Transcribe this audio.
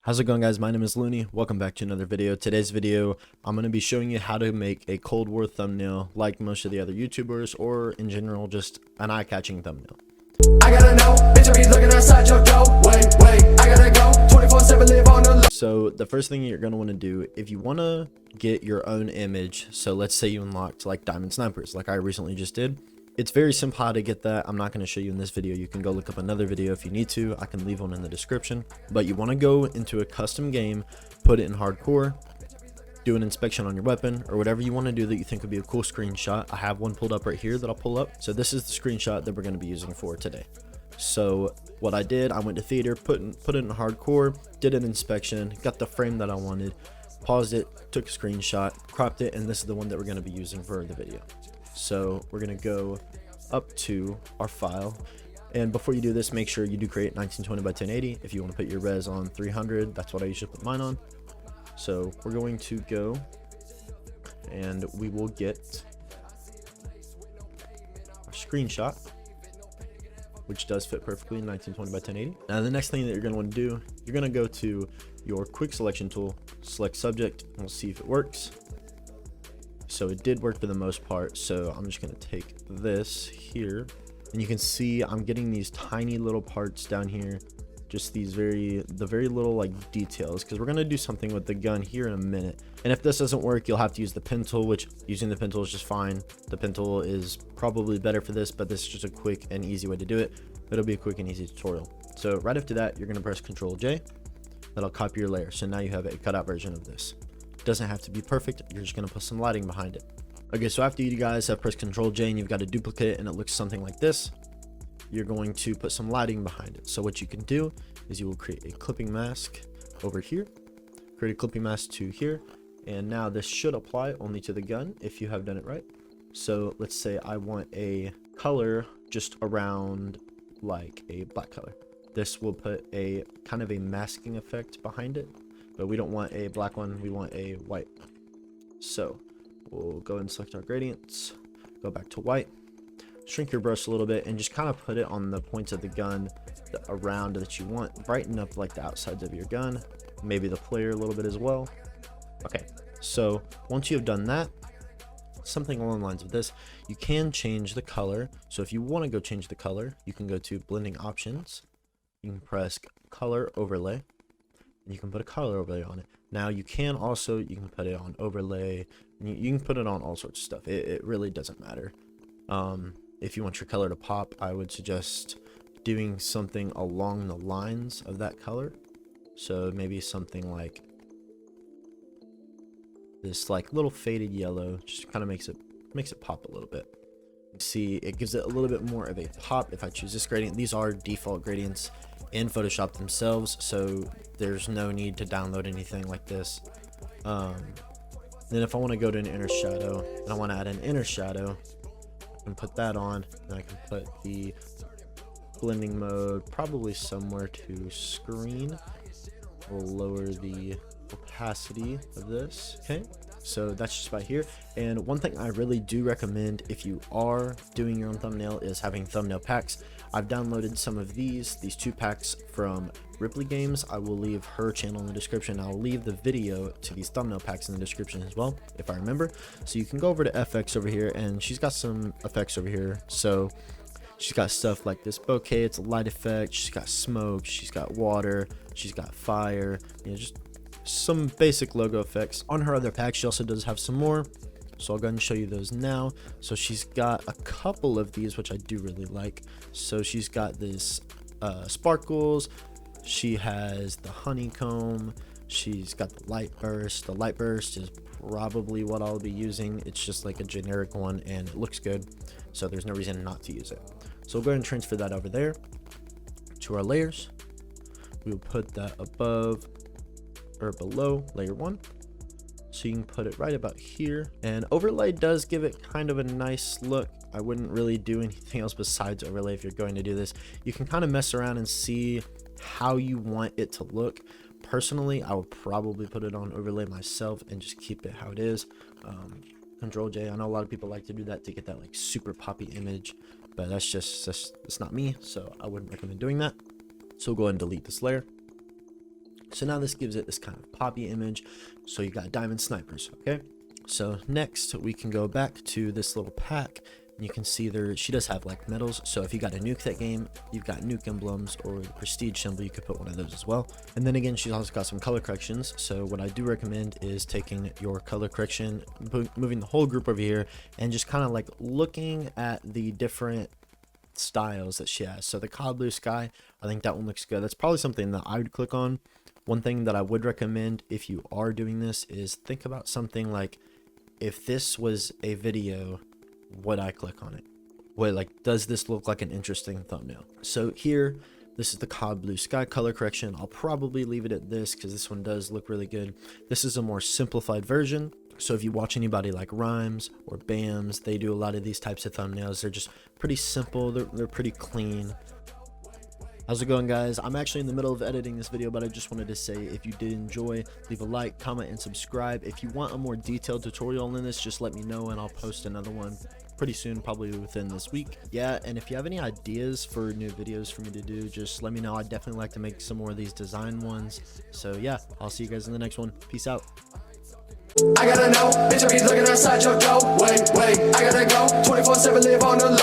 How's it going, guys? My name is Looney. Welcome back to another video. Today's video, I'm going to be showing you how to make a Cold War thumbnail like most of the other YouTubers, or in general just an eye-catching thumbnail. I gotta know, bitch, I be looking outside your door. Wait, I gotta go. 24/7 live on the. So the first thing you're going to want to do, if you want to get your own image, so let's say you unlocked like diamond snipers like I recently just did. It's very simple how to get that. I'm not going to show you in this video. You can go look up another video if you need to. I can leave one in the description. But you want to go into a custom game, put it in hardcore, do an inspection on your weapon, or whatever you want to do that you think would be a cool screenshot. I have one pulled up right here that I'll pull up. So this is the screenshot that we're going to be using for today. So what I did, I went to theater, put it in hardcore, did an inspection, got the frame that I wanted, paused it, took a screenshot, cropped it, and this is the one that we're going to be using for the video. So we're going to go up to our file, and before you do this, make sure you do create 1920 by 1080. If you want to put your res on 300, that's what I usually put mine on. So we're going to go and we will get our screenshot, which does fit perfectly in 1920 by 1080. Now the next thing that you're going to want to do, you're going to go to your quick selection tool, select subject, and we'll see if it works. So it did work for the most part. So I'm just going to take this here, and you can see I'm getting these tiny little parts down here, just these very little like details, because we're going to do something with the gun here in a minute. And if this doesn't work, you'll have to use the pen tool, which using the pen tool is just fine. The pen tool is probably better for this, but this is just a quick and easy way to do it. It'll be a quick and easy tutorial. So right after that, you're going to press Ctrl J. That'll copy your layer. So now you have a cutout version of this. Doesn't have to be perfect. You're just going to put some lighting behind it. Okay, so after you guys have pressed Ctrl J and you've got a duplicate and it looks something like this, you're going to put some lighting behind it. So what you can do is you will create a clipping mask over here, create a clipping mask to here, and now this should apply only to the gun if you have done it right. So let's say I want a color just around like a black color. This will put a kind of a masking effect behind it, but we don't want a black one, we want a white. So we'll go and select our gradients, go back to white, shrink your brush a little bit, and just kind of put it on the points of the gun around that you want. Brighten up like the outsides of your gun, maybe the player a little bit as well. Okay, so once you have done that, something along the lines of this, you can change the color. So if you want to go change the color, you can go to blending options, you can press color overlay, and you can put a color overlay on it. Now you can put it on overlay, you can put it on all sorts of stuff. It really doesn't matter. If you want your color to pop, I would suggest doing something along the lines of that color. So maybe something like this, like little faded yellow, just kind of makes it pop a little bit. You see, it gives it a little bit more of a pop. If I choose this gradient, these are default gradients in Photoshop themselves, so there's no need to download anything like this. Then if I want to go to an inner shadow and I want to add an inner shadow, I can put that on, and I can put the blending mode probably somewhere to screen. We'll lower the opacity of this. Okay, so that's just about here. And one thing I really do recommend if you are doing your own thumbnail is having thumbnail packs. I've downloaded some of these two packs from RipleyGames. I will leave her channel in the description. I'll leave the video to these thumbnail packs in the description as well, if I remember. So you can go over to FX over here, and she's got some effects over here. So she's got stuff like this bokeh, it's a light effect, she's got smoke, she's got water, she's got fire, you know, just some basic logo effects. On her other pack, she also does have some more, so I'll go ahead and show you those now. So she's got a couple of these which I do really like. So she's got this sparkles, she has the honeycomb, she's got the light burst. The light burst is probably what I'll be using. It's just like a generic one and it looks good, so there's no reason not to use it. So we'll go ahead and transfer that over there to our layers. We'll put that above or below layer 1, so you can put it right about here. And overlay does give it kind of a nice look. I wouldn't really do anything else besides overlay if you're going to do this. You can kind of mess around and see how you want it to look. Personally, I would probably put it on overlay myself and just keep it how it is. Control J. I know a lot of people like to do that to get that like super poppy image, but it's not me, so I wouldn't recommend doing that. So we'll go ahead and delete this layer. So now this gives it this kind of poppy image. So you got diamond snipers, okay? So next we can go back to this little pack. You can see there, she does have like medals. So if you got a nuke that game, you've got nuke emblems or the prestige symbol, you could put one of those as well. And then again, she's also got some color corrections. So what I do recommend is taking your color correction, moving the whole group over here, and just kind of like looking at the different styles that she has. So the cod blue sky, I think that one looks good. That's probably something that I would click on. One thing that I would recommend if you are doing this is think about something like, if this was a video, would I click on it? What, like, does this look like an interesting thumbnail? So here, this is the cod blue sky color correction. I'll probably leave it at this because this one does look really good. This is a more simplified version. So if you watch anybody like Rhymes or Bams, they do a lot of these types of thumbnails. They're just pretty simple. They're pretty clean. How's it going, guys? I'm actually in the middle of editing this video, but I just wanted to say, if you did enjoy, leave a like, comment, and subscribe. If you want a more detailed tutorial in this, just let me know and I'll post another one pretty soon, probably within this week. Yeah, and if you have any ideas for new videos for me to do, just let me know. I'd definitely like to make some more of these design ones. So yeah, I'll see you guys in the next one. Peace out. I gotta know, bitch, I be looking outside your door. Wait, I gotta go. 24/7 live on the low.